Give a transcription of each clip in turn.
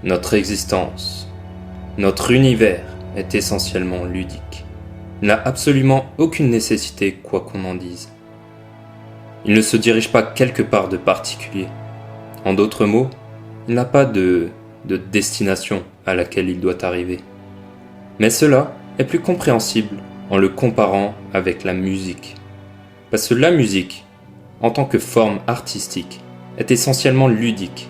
Notre existence, notre univers est essentiellement ludique. Il n'a absolument aucune nécessité, quoi qu'on en dise. Il ne se dirige pas quelque part de particulier. En d'autres mots, il n'a pas de destination à laquelle il doit arriver. Mais cela est plus compréhensible en le comparant avec la musique. Parce que la musique, en tant que forme artistique, est essentiellement ludique.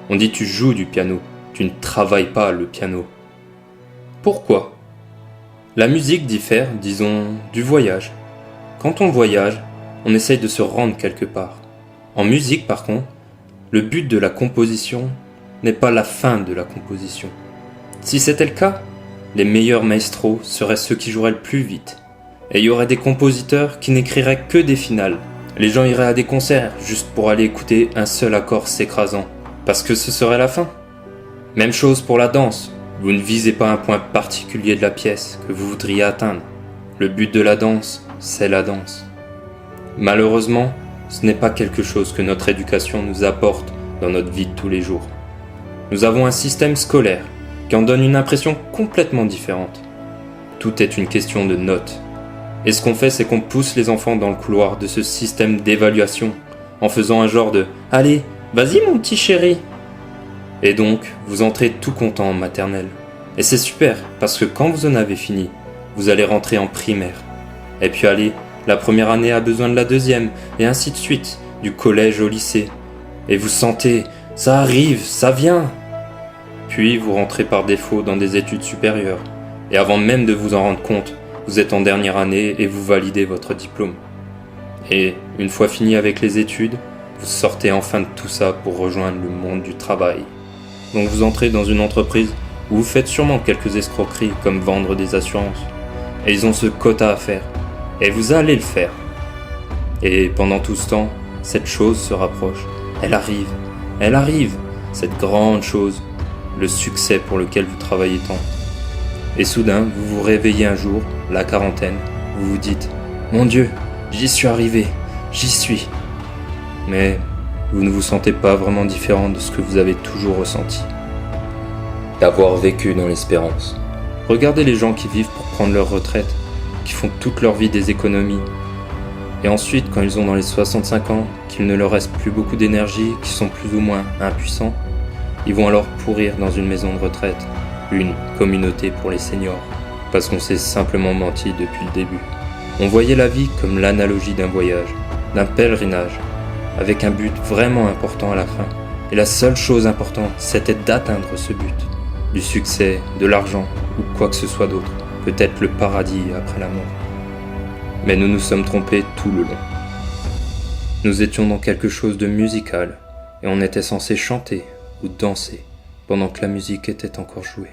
On dit tu joues du piano, tu ne travailles pas le piano. Pourquoi ? La musique diffère, disons, du voyage. Quand on voyage, on essaye de se rendre quelque part. En musique, par contre, le but de la composition n'est pas la fin de la composition. Si c'était le cas, les meilleurs maestros seraient ceux qui joueraient le plus vite. Et il y aurait des compositeurs qui n'écriraient que des finales. Les gens iraient à des concerts juste pour aller écouter un seul accord s'écrasant, parce que ce serait la fin. Même chose pour la danse. Vous ne visez pas un point particulier de la pièce que vous voudriez atteindre. Le but de la danse, c'est la danse. Malheureusement, ce n'est pas quelque chose que notre éducation nous apporte dans notre vie de tous les jours. Nous avons un système scolaire qui en donne une impression complètement différente. Tout est une question de notes. Et ce qu'on fait, c'est qu'on pousse les enfants dans le couloir de ce système d'évaluation en faisant un genre de « Allez, vas-y mon petit chéri !» Et donc, vous entrez tout content en maternelle. Et c'est super, parce que quand vous en avez fini, vous allez rentrer en primaire. Et puis allez, la première année a besoin de la deuxième, et ainsi de suite, du collège au lycée. Et vous sentez, ça arrive, ça vient. Puis vous rentrez par défaut dans des études supérieures. Et avant même de vous en rendre compte, vous êtes en dernière année et vous validez votre diplôme. Et une fois fini avec les études, vous sortez enfin de tout ça pour rejoindre le monde du travail. Donc vous entrez dans une entreprise où vous faites sûrement quelques escroqueries comme vendre des assurances. Et ils ont ce quota à faire. Et vous allez le faire. Et pendant tout ce temps, cette chose se rapproche. Elle arrive, cette grande chose, le succès pour lequel vous travaillez tant. Et soudain, vous vous réveillez un jour, la quarantaine, vous vous dites « Mon Dieu, j'y suis arrivé, j'y suis !» Mais vous ne vous sentez pas vraiment différent de ce que vous avez toujours ressenti. D'avoir vécu dans l'espérance. Regardez les gens qui vivent pour prendre leur retraite, qui font toute leur vie des économies. Et ensuite, quand ils ont dans les 65 ans, qu'il ne leur reste plus beaucoup d'énergie, qu'ils sont plus ou moins impuissants, ils vont alors pourrir dans une maison de retraite, une communauté pour les seniors, parce qu'on s'est simplement menti depuis le début. On voyait la vie comme l'analogie d'un voyage, d'un pèlerinage, avec un but vraiment important à la fin. Et la seule chose importante, c'était d'atteindre ce but. Du succès, de l'argent, ou quoi que ce soit d'autre. Peut-être le paradis après la mort. Mais nous nous sommes trompés tout le long. Nous étions dans quelque chose de musical, et on était censé chanter ou danser pendant que la musique était encore jouée.